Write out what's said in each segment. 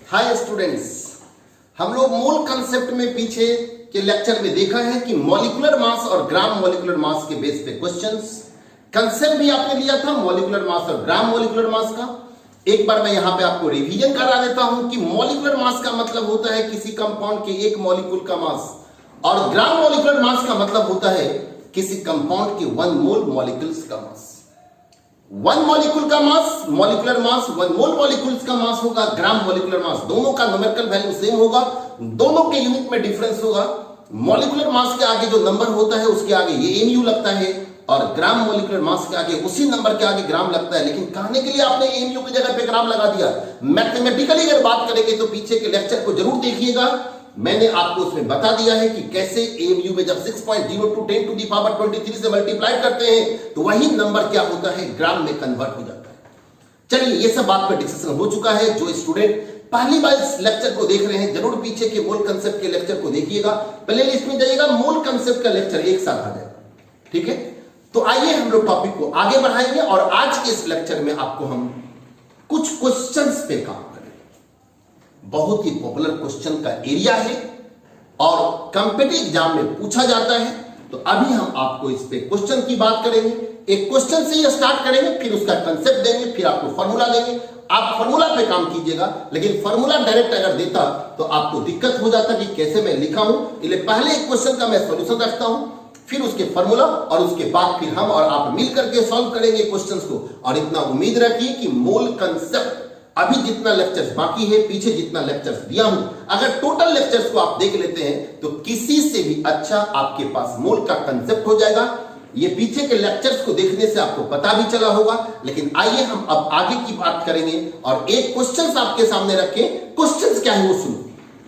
Hi students, हम लोग मूल कंसेप्ट में पीछे के लेक्चर में देखा है कि मॉलिक्यूलर मास और ग्राम मॉलिक्यूलर मास के बेस पे क्वेश्चंस, कंसेप्ट भी आपने लिया था मॉलिक्यूलर मास और ग्राम मॉलिक्यूलर मास का। एक बार मैं यहां पे आपको रिवीजन करा देता हूं कि मॉलिक्यूलर मास का मतलब होता है किसी कंपाउंड के एक मॉलिक्यूल का मास, और ग्राम मॉलिक्यूलर मास का मतलब होता है किसी कंपाउंड के 1 मोल मॉलिक्यूल्स का मास। 1 मॉलिक्यूल का मास मॉलिक्यूलर मास, 1 मोल मॉलिक्यूल्स का मास होगा ग्राम मॉलिक्यूलर मास। दोनों का न्यूमेरिकल वैल्यू सेम होगा, दोनों के यूनिट में डिफरेंस होगा। मॉलिक्यूलर मास के आगे जो नंबर होता है उसके आगे ये एमयू लगता है, और ग्राम मॉलिक्यूलर मास के आगे उसी नंबर के आगे ग्राम लगता है। लेकिन कहने के लिए आपने एमयू की जगह पे ग्राम लगा दिया। मैथमेटिकली अगर बात करेंगे तो पीछे के लेक्चर को जरूर देखिएगा, मैंने आपको उसमें बता दिया है कि कैसे एमयू में जब 6.02 10 टू द पावर 23 से मल्टीप्लाई करते हैं तो वही नंबर क्या होता है, ग्राम में कन्वर्ट हो जाता है। चलिए, ये सब बात पर डिस्कशन हो चुका है। जो स्टूडेंट पहली बार इस लेक्चर को देख रहे हैं जरूर पीछे के मूल कंसेप्ट के लेक्चर को देखिएगा, प्ले लिस्ट में जाइएगा, मूल कंसेप्ट का लेक्चर एक साथ आ जाएगा। ठीक है, तो आइए हम लोग टॉपिक को आगे बढ़ाएंगे और आज के इस लेक्चर में आपको हम कुछ क्वेश्चंस पे काम करेंगे। बहुत ही पॉपुलर क्वेश्चन का एरिया है और कॉम्पिटिटिव एग्जाम में पूछा जाता है, तो अभी हम आपको इस पे क्वेश्चन की बात करेंगे। एक क्वेश्चन से ही स्टार्ट करेंगे, फिर उसका कंसेप्ट देंगे, फिर आपको फॉर्मूला देंगे। आप फॉर्मूला पे काम कीजिएगा, लेकिन फॉर्मूला डायरेक्ट अगर देता तो आपको दिक्कत हो जाता कि कैसे मैं लिखा हूं। इसलिए पहले एक क्वेश्चन का मैं सॉल्यूशन रखता हूं, फिर उसके फॉर्मूला, और उसके बाद फिर हम और आप मिल करके सॉल्व करेंगे क्वेश्चंस को। और इतना उम्मीद रखिए कि मूल कंसेप्ट अभी जितना लेक्चर्स बाकी है, पीछे जितना लेक्चर्स दिया हूं, अगर टोटल लेक्चर्स को आप देख लेते हैं तो किसी से भी अच्छा आपके पास मूल का कंसेप्ट हो जाएगा। ये पीछे के लेक्चर्स को देखने से आपको पता भी चला होगा। लेकिन आइए हम अब आगे की बात करेंगे और एक क्वेश्चंस आपके सामने रखें। क्वेश्चंस क्या है वो सुनो,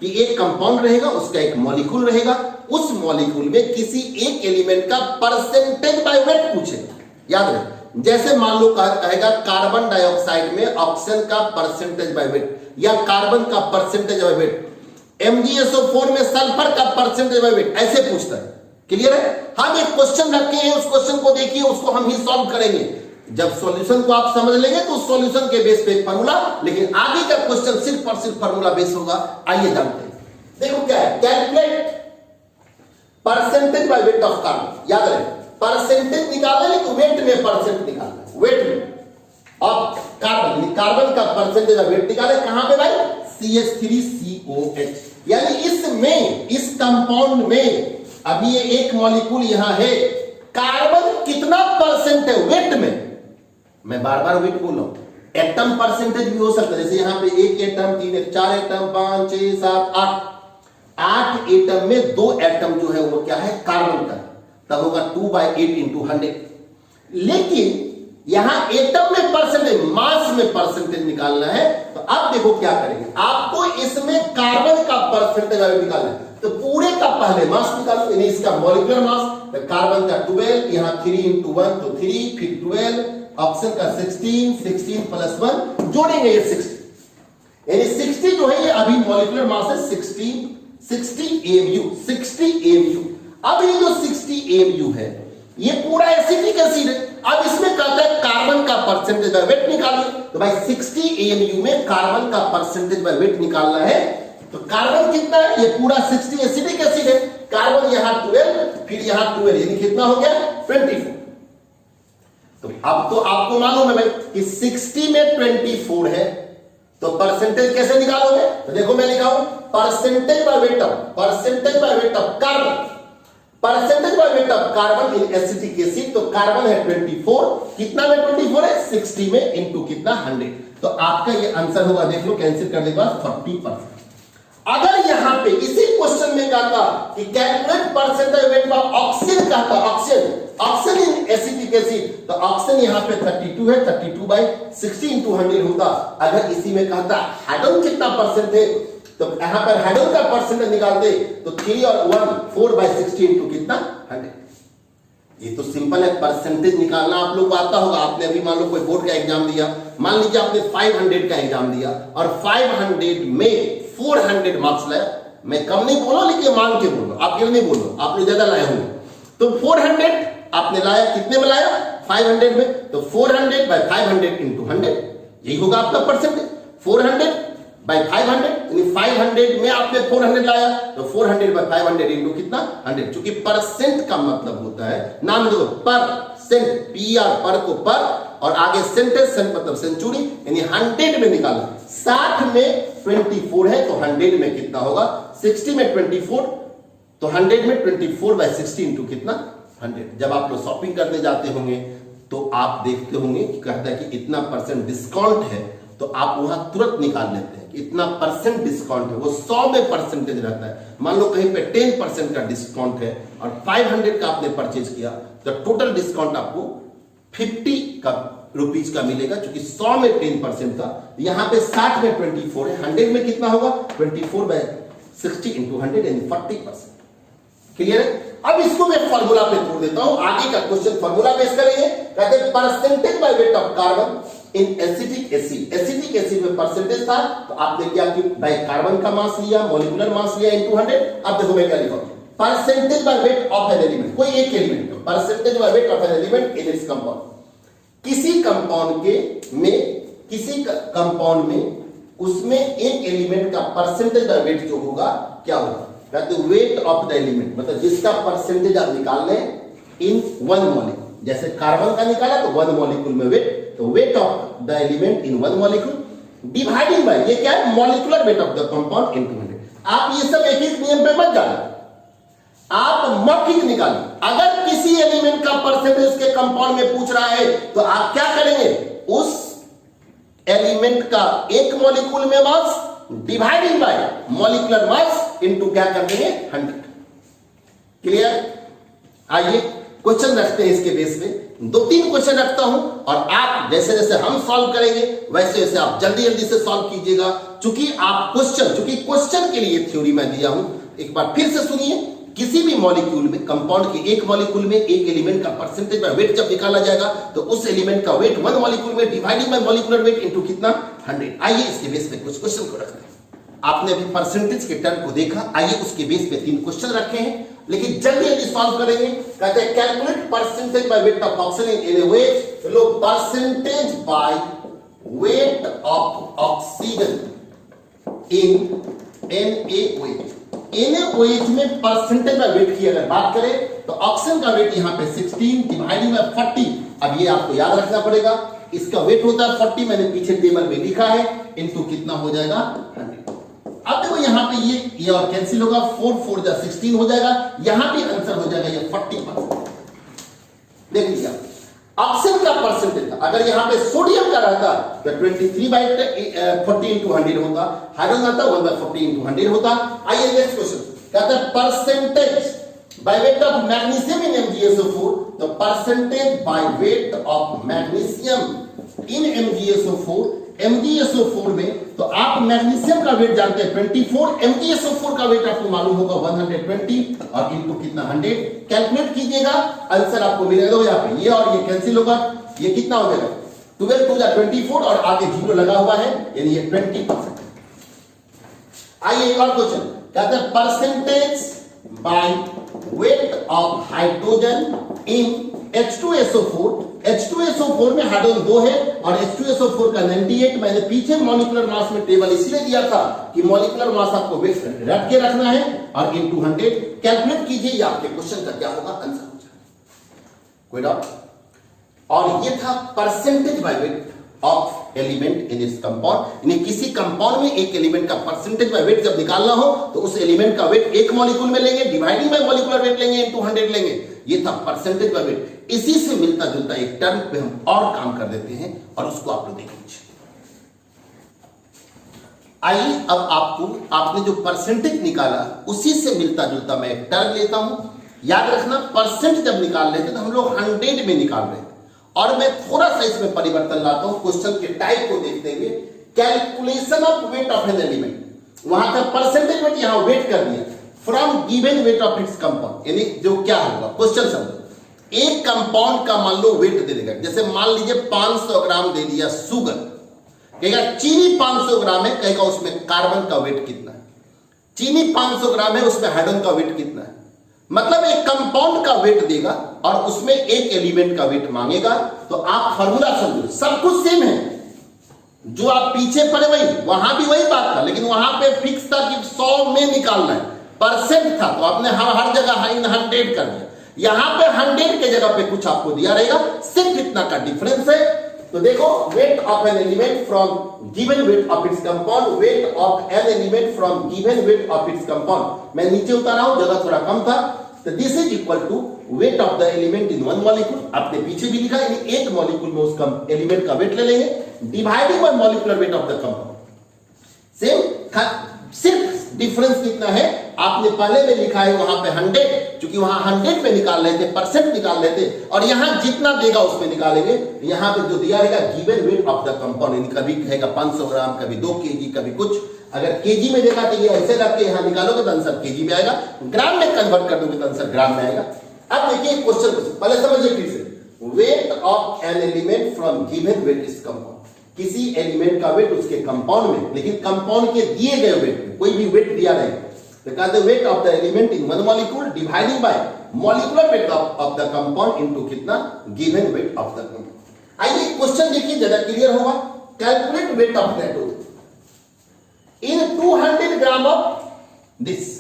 कि एक कंपाउंड रहेगा, उसका एक मॉलिक्यूल रहेगा, उस मॉलिक्यूल में किसी एक एलिमेंट का परसेंटेज बाय वेट पूछेगा। याद रहे, जैसे मान लो कहेगा कार्बन डाइऑक्साइड में ऑक्सीजन का परसेंटेज बाय वेट, या कार्बन का परसेंटेज बाय वेट, MgSO4 में सल्फर का परसेंटेज बाय वेट, ऐसे पूछता है। क्लियर है? हम एक क्वेश्चन रखे हैं, उस क्वेश्चन को देखिए, उसको हम ही सॉल्व करेंगे। जब सॉल्यूशन को आप समझ लेंगे तो सॉल्यूशन के बेस पे फॉर्मूला, लेकिन आगे का क्वेश्चन सिर्फ और सिर्फ फॉर्मूला बेस होगा। आइए जानते हैं। देखो क्या है, calculate percentage by weight of carbon. याद रहे, परसेंटेज निकालना नहीं, वेट में परसेंट निकालना, वेट में ऑफ कार्बन, कार्बन का परसेंटेज बाय वेट निकाले। कहां पे भाई? CH3COH। यानी इसमें, इस कंपाउंड में अभी ये एक मॉलिक्यूल यहां है, कार्बन कितना परसेंट है वेट में। मैं बार बार वेट बोल रहा हूं, एटम परसेंटेज भी हो सकता है। जैसे यहां पे 1 एटम, 3 एटम, 4 एटम, 5 6 7 8 एटम में 2 एटम जो है वो क्या है, कार्बन का, तब होगा 2/8 × 100। लेकिन यहां एटम में परसेंटेज, मास में परसेंटेज निकालना है। तो अब देखो क्या करेंगे, आपको इसमें कार्बन का परसेंटेज निकालना है। तो पूरे का पहले मास निकालो, यानी इसका मॉलिक्यूलर मास, तो कार्बन का 12, यहां 3 × 1 तो 3, फिर 12, ऑक्सीजन का 16, 16 + 1 जोड़ेंगे ये 60, यानी 60 जो है ये अभी मॉलिक्यूलर मास है 60 AMU, 60 AMU। अब ये जो 60 AMU है ये पूरा एसिटिक एसिड है। अब इसमें कहता है कार्बन का परसेंटेज बाय वेट निकालिए। तो भाई 60 AMU में कार्बन का परसेंटेज बाय वेट निकालना है। तो कार्बन कितना है, ये पूरा 60 एसिटिक एसिड है, कार्बन यहां 12, फिर यहां 12, यानी कितना हो गया 24। तो अब तो आपको मालूम है भाई कि 60 में 24 है, तो परसेंटेज कैसे निकालोगे? तो देखो मैं लिखा हूं percentage by weight of carbon, percentage by weight of carbon in acetic acid. तो कार्बन है 24, कितना में 24 है, 60 में इनटू कितना 100। तो आपका ये आंसर होगा, देख लो कैंसिल करने के बाद 40%। अगर यहां पे इसी क्वेश्चन में कहता कि calculate percentage wait of oxygen कहता, ऑक्सीजन इन एसिटिक एसिड, तो ऑक्सीजन यहां पे 32 है, 32/60 × 100 होता। अगर इसी में कहता हाइड्रोजन कितना परसेंट है, तो यहां पर हाइड्रोजन का परसेंटेज निकालते तो 3 और 1 4/60 × कितना 100। ये तो सिंपल है, परसेंटेज निकालना आप लोग को आता होगा। आपने अभी मान लो कोई बोर्ड का एग्जाम दिया, मान लीजिए आपने 500 का एग्जाम दिया और 500 में 400 मार्क्स लाया। मैं कम नहीं बोल रहा, लेकिन मान के बोलो, आप ये नहीं बोलो, आप लोग ज्यादा लाए होंगे। तो 400 आपने लाया, कितने में लाया 500 में, तो 400/500 × 100 यही होगा आपका परसेंटेज। 400 बाय 500, यानी 500 में आपने 400 लाया तो 400 बाय 500 इंटू कितना 100, क्योंकि परसेंट का मतलब होता है, नाम दो परसेंट, पीआर पर को पर और आगे सेंटेंस सेंट मतलब सेंचुरी, यानी 100 में निकालना। 60 में 24 है तो 100 में कितना होगा 60 में 24 तो 100 में 24 बाय 60 इंटू कितना 100। जब आप लोग शॉपिंग करने जाते होंगे तो आप देखते होंगे कि कहता है कि इतना परसेंट डिस्काउंट है, तो आप वहां तुरंत निकाल लेते हैं कि इतना परसेंट डिस्काउंट है, वो 100 में परसेंटेज रहता है। मान लो कहीं पे 10% का डिस्काउंट है और 500 का आपने परचेज किया तो टोटल डिस्काउंट आपको 50 का रुपीज का मिलेगा, क्योंकि 100 में 10% था। यहां पे 60 में 24 है, 100 में कितना होगा 24 बाय 60 इंटू 100 यानी 40%। क्लियर है? अब इसको मैं फार्मूला पे तोड़ देता हूं, आगे का क्वेश्चन फार्मूला बेस करेंगे। कहते हैं percentage by weight of carbon in acetic acid. Acetic acid में परसेंटेज था तो आपने क्या कि बाय कार्बन का मास लिया, मॉलिक्यूलर मास लिया इनटू 100। अब देखो मैं क्या लिखा, percentage by weight of an element, कोई एक element, percentage by weight of an element in its compound. किसी कंपाउंड में उसमें एक एलिमेंट का परसेंटेज बाय वेट जो होगा क्या होगा, कहते हैं वेट ऑफ द एलिमेंट, मतलब जिसका परसेंटेज आप निकाल लें इन वन मॉलिक्यूल। जैसे कार्बन का निकाला तो वन मॉलिक्यूल में वेट, तो wait of the element in one molecule dividing bye, ये क्या है molecular weight of the compound into 100। आप ये सब एक एक नियम पे मत जाना, आप मौखिक निकालिए। अगर किसी एलिमेंट का परसेंटेज के कंपाउंड में पूछ रहा है तो आप क्या करेंगे, उस एलिमेंट का एक मॉलिक्यूल में mass divided by molecular mass into क्या कर देंगे 100। क्लियर? आइए क्वेश्चन रखते हैं इसके बेस पे, 2-3 क्वेश्चन रखता हूं और आप जैसे जैसे हम सॉल्व करेंगे वैसे वैसे आप जल्दी जल्दी से सॉल्व कीजिएगा। चूंकि क्वेश्चन के लिए थ्योरी मैं दिया हूं, एक बार फिर से सुनिए। किसी भी मॉलिक्यूल में, कंपाउंड के एक मॉलिक्यूल में एक एलिमेंट का परसेंटेज बाय वेट जब निकाला जाएगा तो उस एलिमेंट का वेट वन मॉलिक्यूल में dividing by molecular weight into कितना 100। आइए इसके बेस पे कुछ क्वेश्चन को रखते हैं। आपने अभी परसेंटेज के टर्म को देखा, आइए उसके बेस पे 3 क्वेश्चन रखे हैं, लेकिन जल्दी जल्दी सॉल्व करेंगे। कहते हैं calculate percentage by weight of oxygen in a weight, लो percentage by weight of oxygen in NaOH। NaOH में परसेंटेज बाय वेट की अगर बात करें तो ऑक्सीजन का वेट यहां पे 16 डिवाइडिंग बाय 40। अब ये आपको याद रखना पड़ेगा, इसका वेट होता है 40, मैंने पीछे टेबल में लिखा है, इनटू कितना हो जाएगा 100। अब देखो यहां पे ये और कैंसिल होगा, 4 जा 16 हो जाएगा, यहां भी आंसर हो जाएगा ये 40%। देख लीजिए ऑक्सीजन का परसेंटेज था, अगर यहां पे सोडियम का रहता तो 23 बाय 40 इंटू 100 होता, हाइड्रोजन आता 1 बाय 40 इंटू 100 होता। आइए नेक्स्ट क्वेश्चन, कहता है percentage by weight of magnesium in MgSO4, तो percentage by weight of magnesium in MgSO4 में, तो आप मैग्नीशियम का वेट जानते हैं 24, MgSO4 का वेट आपको मालूम होगा 120 और इनटू कितना 100। कैलकुलेट कीजिएगा, आंसर आपको मिलेगा। यहाँ पे ये और ये कैंसिल होगा, ये कितना हो जाएगा 12 2 24 और आगे 0 लगा हुआ है, यानी ये 20%। आइए एक और क्वेश्चन, कहते हैं percentage by weight of hydrogen in H2SO4 में हाइड्रोजन 2 है और H2SO4 का 98। मैंने पीछे मॉलिक्यूलर मास में टेबल इसलिए दिया था कि मॉलिक्यूलर मास आपको वेट रख के रखना है और इनटू 100 कैलकुलेट कीजिए, ये आपके क्वेश्चन का क्या होगा आंसर हो जाएगा। कोई डाउट? और ये था percentage by weight of element in its compound, यानी किसी कंपाउंड में एक एलिमेंट का परसेंटेज बाय वेट जब निकालना हो तो उस एलिमेंट का वेट एक मॉलिक्यूल में लेंगे, डिवाइडिंग बाय मॉलिक्यूलर वेट लेंगे, इनटू 100 लेंगे। ये था परसेंटेज बाय वेट। इसी से मिलता जुलता एक टर्म पे हम और काम कर देते हैं और उसको आप लोग देख लीजिए। आइए अब आपने जो परसेंटेज निकाला उसी से मिलता जुलता मैं एक टर्म लेता हूं। याद रखना, परसेंट जब निकाल लेते तो हम लोग 100 में निकाल रहे थे, और मैं थोड़ा सा इसमें परिवर्तन लाता हूं क्वेश्चन के टाइप को देखते हुए। Calculation of weight of an element, वहां का परसेंटेज वेट यहां वेट कर दिया from given weight of its compound, यानी जो क्या होगा क्वेश्चन समझो। एक कंपाउंड का मान लो वेट दे देगा, जैसे मान लीजिए 500 ग्राम दे दिया शुगर, कहेगा चीनी 500 ग्राम है, कहेगा उसमें कार्बन का वेट कितना है, चीनी 500 ग्राम है उसमें हाइड्रोजन का वेट कितना है। मतलब एक कंपाउंड का वेट देगा और उसमें एक एलिमेंट का वेट मांगेगा। तो आप फॉर्मूला समझो, सब कुछ सेम है, जो आप पीछे पढ़े वही, वहां भी वही बात था, लेकिन वहां पे फिक्स था कि 100 में निकालना है, परसेंट था तो आपने हर जगह 100 कर दिया। यहां पे 100 के जगह पे कुछ आपको दिया रहेगा, सिर्फ इतना का डिफरेंस है। तो देखो, weight of an element from given weight of its compound, weight of an element from given weight of its compound. मैं नीचे उतारा हूं, जगह थोड़ा कम था, तो this is equal to weight of the element in one molecule. आपने पीछे भी लिखा, यानी एक मॉलिक्यूल में उस एलिमेंट का वेट ले लेंगे, dividing by molecular weight of the compound. Same, सिर्फ डिफरेंस कितना है, आपने पहले में लिखा है वहां पे 100, क्योंकि वहां 100 पे निकाल लेते, परसेंट निकाल लेते, और यहां जितना देगा उसमें निकालेंगे। यहां पे जो दिया रहेगा given weight of the compound, यानी कभी कहेगा 500 ग्राम, कभी 2 केजी, कभी कुछ। अगर केजी में देखा तो ये ऐसे रख के यहां निकालोगे तो आंसर केजी में आएगा, ग्राम में कन्वर्ट कर दोगे तो आंसर ग्राम में आएगा। अब देखिए क्वेश्चन, पहले समझिए फिर से, wait of an element from given wait is compound. किसी एलिमेंट का वेट उसके कंपाउंड में, लेकिन कंपाउंड के दिए गए वेट में, कोई भी वेट दिया रहेगा, तो कहते हैं weight of the element in one molecule dividing by molecular weight of the compound into कितना, given weight of the compound. आइए क्वेश्चन देखिए, ज्यादा क्लियर होगा। Calculate weight of nitrogen in 200 gram of this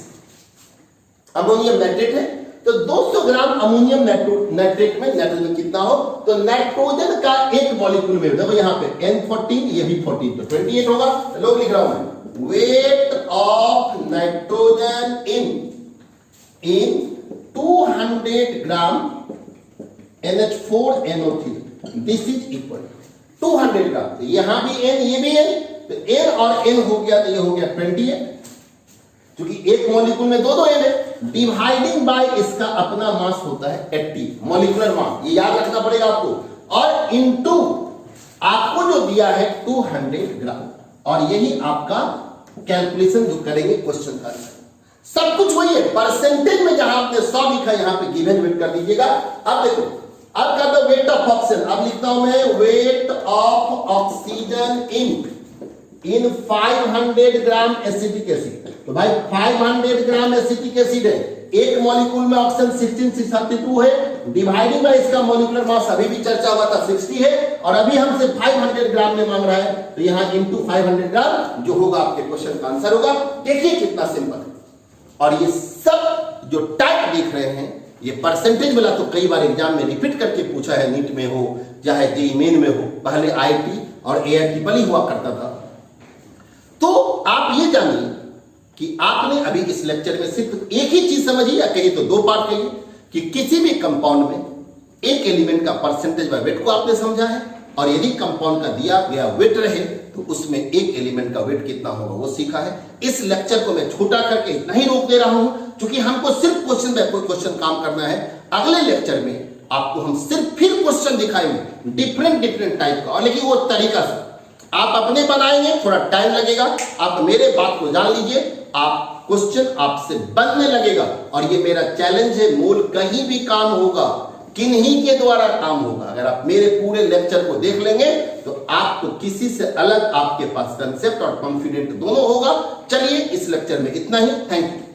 ammonium nitrate है, तो 200 gram ammonium nitrate में nitrogen कितना हो, तो नाइट्रोजन का एक मॉलिक्यूल में, देखो यहां पे N14, ये भी 14, तो 28 होगा। लोग लिख रहा हूं मैं, wait of nitrogen in 200 gram NH4NO3, this is equal 200 ग्राम। तो यहां भी N, ये भी N, तो N और N हो गया, तो ये हो गया 28, क्योंकि एक मॉलिक्यूल में दो N है। डिवाइडिंग बाय इसका अपना मास होता है 80, मॉलिक्यूलर मास, ये याद रखना पड़ेगा आपको, और इनटू आपको जो दिया है 200 ग्राम, और यही आपका कैलकुलेशन जो करेंगे क्वेश्चन का आंसर। सब कुछ वही है, परसेंटेज में जहां आपने 100 लिखा यहां पे गिवन वेट कर दीजिएगा। अब देखो, अब कहता है वेट ऑफ ऑक्सीजन, अब लिखता हूं मैं wait of oxygen in 500 gram acetic acid. तो भाई 500 ग्राम एसिटिक एसिड है, एक मॉलिक्यूल में ऑक्सीजन 1662 है, डिवाइडिंग बाय इसका मॉलिक्यूलर मास अभी भी चर्चा हुआ था 60 है, और अभी हमसे 500 ग्राम में मांग रहा है, तो यहां इनटू 500 ग्राम जो होगा आपके क्वेश्चन का आंसर होगा। देखिए कितना सिंपल है। और ये सब जो टाइप देख रहे हैं, ये परसेंटेज वाला तो कई बार एग्जाम में रिपीट करके पूछा है, नीट में हो चाहे जेईई मेन में हो, पहले आईआईटी और एआईट्रिपल हुआ करता था। तो आप ये जानिए कि आपने अभी इस लेक्चर में सिर्फ एक ही चीज समझी, या कहिए तो 2 पार्ट कहिए, कि किसी भी कंपाउंड में एक एलिमेंट का परसेंटेज बाय वेट को आपने समझा है, और यदि कंपाउंड का दिया गया वेट रहे तो उसमें एक एलिमेंट का वेट कितना होगा वो सीखा है। इस लेक्चर को मैं छोटा करके इतना ही रोक दे रहा हूं, क्योंकि हमको सिर्फ क्वेश्चन बाय क्वेश्चन काम करना है। अगले लेक्चर में आपको हम सिर्फ फिर क्वेश्चन दिखाएंगे डिफरेंट टाइप का, और लेकिन वो तरीका से आप अपने बनाएंगे, थोड़ा टाइम लगेगा। आप मेरे बात को जान लीजिए, आप क्वेश्चन आपसे बनने लगेगा, और ये मेरा चैलेंज है, मोल कहीं भी काम होगा, किन्हीं के द्वारा काम होगा। अगर आप मेरे पूरे लेक्चर को देख लेंगे तो आपको किसी से अलग आपके पास कंसेप्ट और कॉन्फिडेंट दोनों होगा। चलिए इस लेक्चर में इतना ही, थैंक यू।